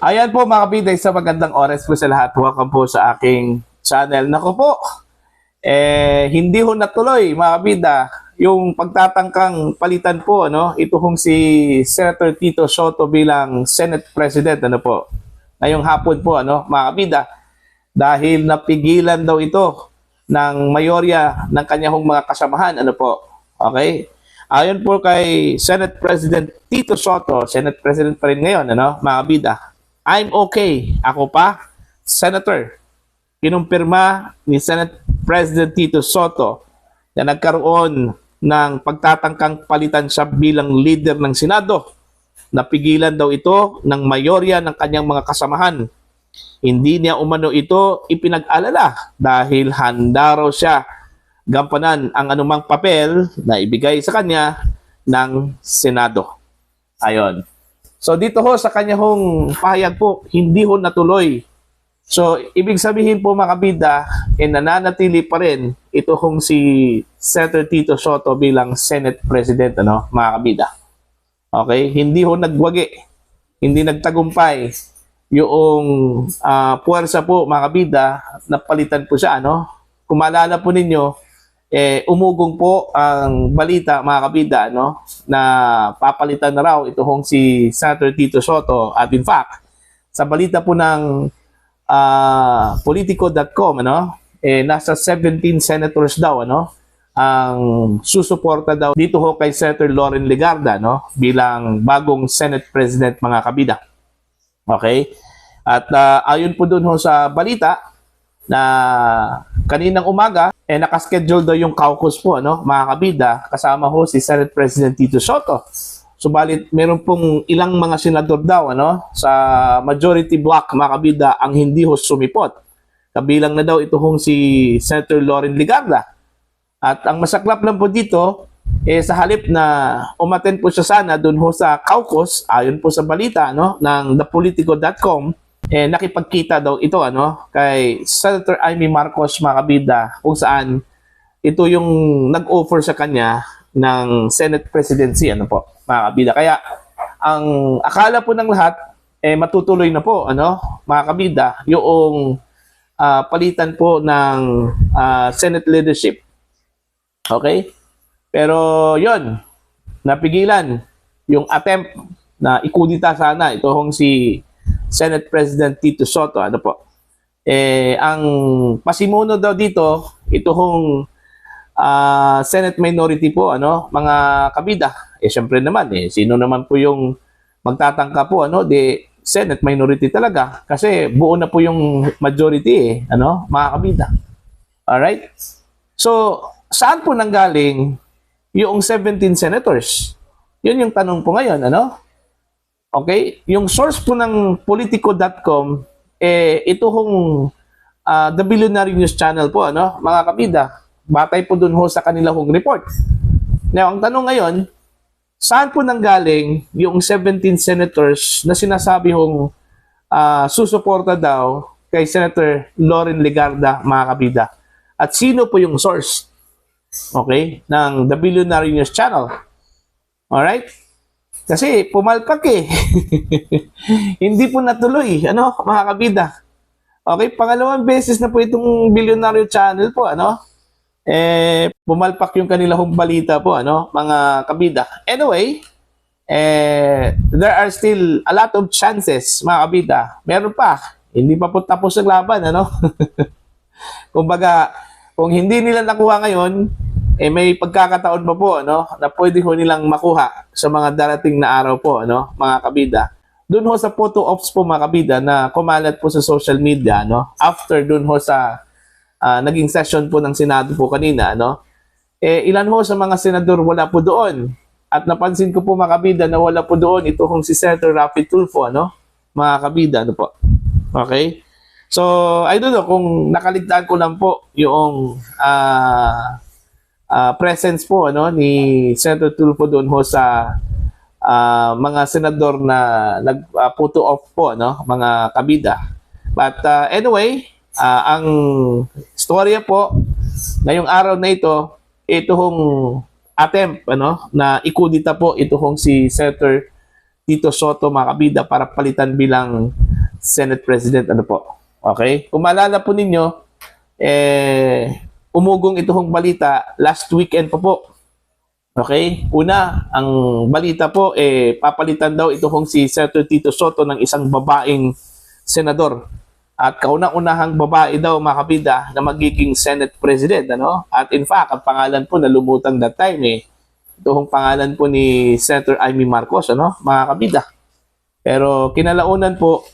Ayan po mga kabiday, sa magandang oras po sa lahat. Welcome po sa aking channel. Naku po, hindi ho natuloy mga kabida yung pagtatangkang palitan po, ano, ito hong si Senator Tito Soto bilang Senate President, ano po. Ngayong hapon po, ano, mga kabida, dahil napigilan daw ito ng mayorya ng kanyang mga kasamahan, ano po. Okay? Ayon po kay Senate President Tito Soto, Senate President pa rin ngayon, ano, mga kabida, I'm okay. Ako pa, Senator. Kinumpirma ni Senate President Tito Soto na nagkaroon ng pagtatangkang palitan siya bilang leader ng Senado. Napigilan daw ito ng mayorya ng kanyang mga kasamahan. Hindi niya umano ito ipinag-alala dahil handa raw siya gampanan ang anumang papel na ibigay sa kanya ng Senado. Ayon. So dito ho sa kanya hong pahayag po, hindi ho natuloy. So ibig sabihin po mga kabida, nananatili pa rin ito hong si Senator Tito Soto bilang Senate President, ano, mga kabida. Okay? Hindi ho nagwagi, hindi nagtagumpay yung puwersa po mga kabida, napalitan po siya, ano. Kung maalala po ninyo, umugong po ang balita mga kabida, no, na papalitan na raw ito hong si Senator Tito Soto. At in fact, sa balita po ng Politico.com, ano, nasa 17 senators daw, ano, ang susuporta daw dito ho kay Senator Loren Legarda, no, bilang bagong Senate President mga kabida. Okay? At ayon po dun ho sa balita na kaninang umaga, nakaschedule daw yung caucus po, ano, mga kabida, kasama ho si Senate President Tito Soto. Subalit, meron pong ilang mga senador daw, ano, sa majority block, mga kabida, ang hindi ho sumipot. Kabilang na daw ito hong si Senator Loren Legarda. At ang masaklap lang po dito, sa halip na umattend po siya sana dun ho sa caucus, ayon po sa balita, ano, ng thepolitico.com, nakipagkita daw ito, ano, kay Senator Amy Marcos, mga kabida, kung saan ito yung nag-offer sa kanya ng Senate presidency, ano po, mga kabida. Kaya ang akala po ng lahat matutuloy na po, ano, mga kabida, yung palitan po ng Senate leadership. Okay? Pero yon, napigilan yung attempt na ikudita sana ito hong si Senate President Tito Soto, ano po. Ang pasimuno daw dito, ito hong Senate minority po, ano, mga kabida. Syempre naman, sino naman po yung magtatangka po, ano, Senate minority talaga. Kasi buo na po yung majority, ano, mga kabida. Alright? So, saan po nanggaling yung 17 senators? Yun yung tanong po ngayon, ano? Okay? Yung source po ng Politico.com, ito hong The Billionaire News Channel po, ano, mga kabida. Batay po dun ho sa kanila hong report. Now, ang tanong ngayon, saan po nanggaling yung 17 senators na sinasabi hong susuporta daw kay Senator Loren Legarda, mga kabida? At sino po yung source? Okay? Ng The Billionaire News Channel. Alright? Kasi pumalpak Hindi po natuloy, ano, mga kabida. Okay, pangalawang beses na po itong Billionaire Channel po, ano. Pumalpak yung kanilang balita po, ano, mga kabida. Anyway, there are still a lot of chances, mga kabida. Meron pa. Hindi pa po tapos ang laban, ano. Kumbaga, kung hindi nila nakuha ngayon, may pagkakataon pa po, no, na pwede ho nilang makuha sa mga darating na araw po, ano, mga kabida. Doon ho sa photo ops po, mga kabida, na kumalat po sa social media, no, after doon ho sa naging session po ng Senado po kanina, no, ilan ho sa mga senador wala po doon. At napansin ko po, mga kabida, na wala po doon ito hong si Senator Raffy Tulfo, ano, mga kabida, ano po. Okay? So, I don't know kung nakaligtaan ko lang po yung presence po, ano, ni Senator Tulfo doon ho sa mga senador na nag-photo off po, ano, mga kabida. But anyway, ang storya po ngayong araw na ito hong attempt, ano, na ikudita po ito hong si Senator Tito Soto, mga kabida, para palitan bilang Senate President. Ano po? Okay? Kung maalala po ninyo, umugong itong balita last weekend pa po. Okay? Una, ang balita po, papalitan daw itong si Senator Tito Soto ng isang babaeng senador. At kauna-unahang babae daw, mga kabida, na magiging Senate President. Ano? At in fact, ang pangalan po na lumutang that time, itong pangalan po ni Senator Amy Marcos, ano? Mga kabida. Pero kinalaunan po,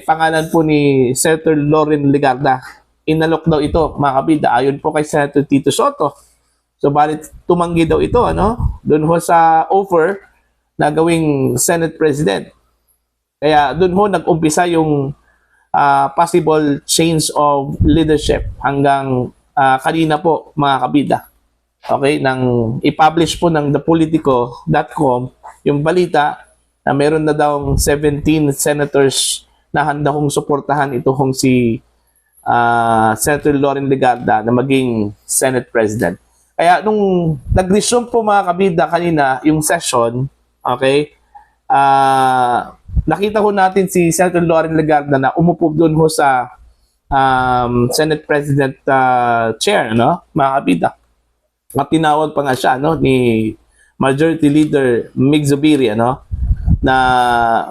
pangalan po ni Senator Loren Legarda. Inalok daw ito, mga kabida, ayon po kay Senator Tito Soto. So, balit tumanggi daw ito, ano? Doon ho sa offer na gawing Senate President. Kaya doon ho nag-umpisa yung possible change of leadership hanggang kanina po, mga kabida. Okay? Nang i-publish po ng thepolitico.com yung balita na meron na daw 17 senators na handa kong suportahan itong si Senator Loren Legarda na maging Senate President. Kaya nung nag-resume po, mga kabida, kanina yung session, okay, nakita ko natin si Senator Loren Legarda na umupo doon ho sa Senate President chair, no, mga kabida. At tinawag pa nga siya, no, ni Majority Leader Mig Zubiri, ano, na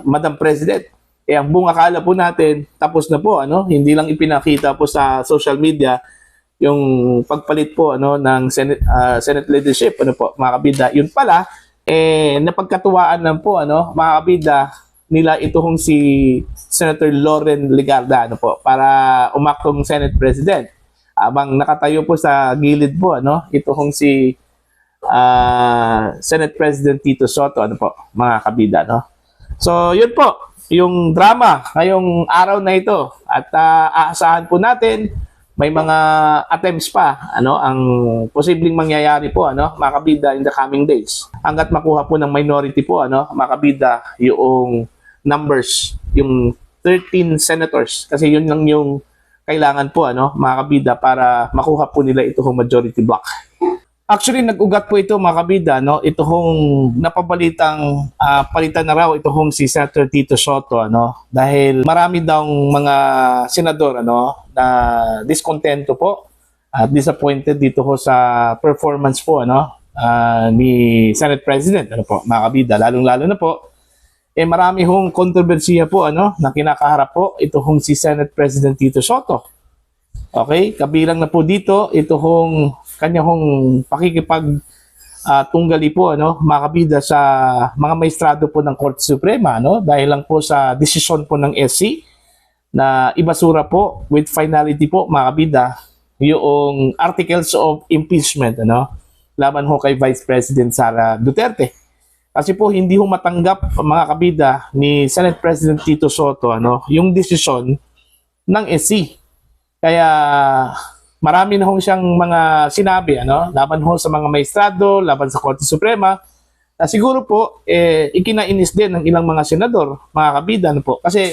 Madam President. Ang buong akala po natin, tapos na po, ano, hindi lang ipinakita po sa social media yung pagpalit po, ano, ng Senate leadership, ano po, mga kabida. Yun pala, napagkatuwaan lang po, ano, mga kabida, nila itong si Senator Loren Legarda, ano po, para umaktong Senate President. Abang nakatayo po sa gilid po, ano, itong si Senate President Tito Soto, ano po, mga kabida, no? So, yun po, yung drama ngayong araw na ito. At aasahan po natin, may mga attempts pa, ano, ang posibleng mangyayari po, ano, mga kabida, in the coming days. Hanggat makuha po ng minority po, ano, mga kabida, yung numbers, yung 13 senators. Kasi yun lang yung kailangan po, ano, mga kabida, para makuha po nila itong majority block. Actually, nag-ugat po ito, mga kabida, no? Ito hong napabalitang palitan na raw ito hong si Senator Tito Soto, ano? Dahil marami daw mga senador, ano, na diskontento po at disappointed dito ho sa performance po, ano, ni Senate President, ano po, mga kabida. Lalong-lalo na po, marami hong kontrobersiya po, ano, na kinakaharap po ito hong si Senate President Tito Soto. Okay, kabilang na po dito ito hong kanya hong pakikipag tunggali po, ano, mga kabida, sa mga maestrado po ng Korte Suprema, no, dahil lang po sa desisyon po ng SC na ibasura po with finality po, mga kabida, yung articles of impeachment, ano, laban ho kay Vice President Sara Duterte. Kasi po hindi ho matanggap, mga kabida, ni Senate President Tito Soto, ano, yung desisyon ng SC. Kaya marami na hong siyang mga sinabi, ano, laban ho sa mga maestrado, laban sa Korte Suprema, na siguro po ikinainis din ng ilang mga senador, mga kabida, ano po. Kasi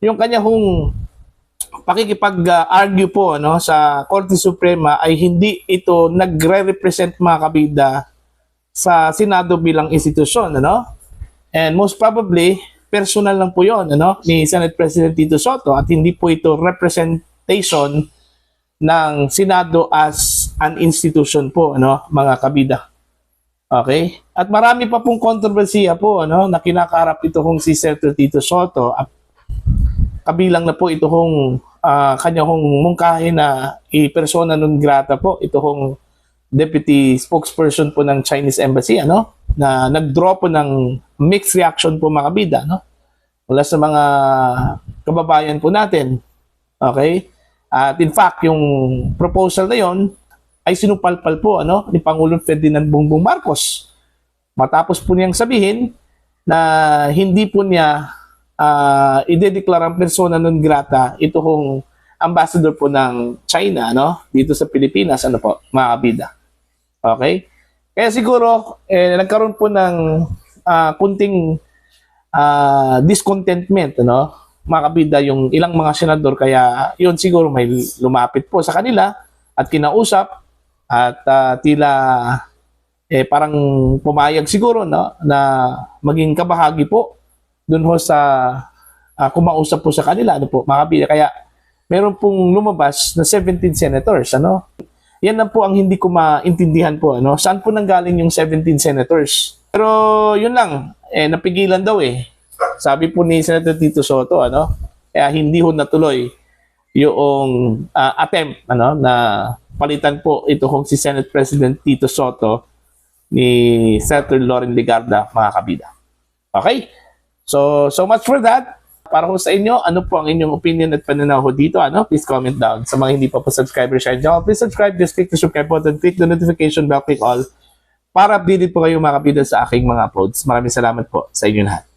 yung kanya hong pakikipag-argue po, ano, sa Korte Suprema ay hindi ito nagre-represent, mga kabida, sa Senado bilang institusyon, ano. And most probably, personal lang po yon, ano, ni Senate President Tito Soto, at hindi po ito representation ng Senado as an institution po, ano, mga kabida. Okay? At marami pa pong kontrobersiya po, ano, na kinakaharap ito kong si Senator Tito Soto. At kabilang na po ito kong kanya kong mungkahin na i-persona non grata po, ito kong deputy spokesperson po ng Chinese Embassy, ano, na nag-draw po ng mixed reaction po, mga kabida, no, mula sa mga kababayan po natin. Okay? At in fact, yung proposal na yon ay sinupalpal po, ano, ni Pangulong Ferdinand Bongbong Marcos. Matapos po niyang sabihin na hindi po niya idedeklarang persona non grata ito kong ambassador po ng China, no, dito sa Pilipinas, ano po, mga kabida. Okay? Kaya siguro, nagkaroon po ng kunting discontentment, ano, mga kabida, yung ilang mga senador. Kaya yun siguro may lumapit po sa kanila at kinausap at tila parang pumayag siguro, no, na maging kabahagi po dun ho sa kumausap po sa kanila, ano po, mga kabida. Kaya meron pong lumabas na 17 senators, ano? Yan na po ang hindi ko maintindihan po, ano? Saan po nanggaling yung 17 senators? Pero yun lang, napigilan daw eh. Sabi po ni Senator Tito Soto, ano? Kaya hindi ho natuloy yung attempt, ano, na palitan po ito kung si Senate President Tito Soto ni Senator Loren Legarda, mga kabida. Okay? So much for that. Para ho sa inyo, ano po ang inyong opinion at pananaw ho dito? Ano? Please comment down. Sa mga hindi pa po subscriber sa channel, please subscribe, just click the subscribe button, click the notification bell, click all para updated po kayo mga kabida sa aking mga uploads. Maraming salamat po sa inyo lahat.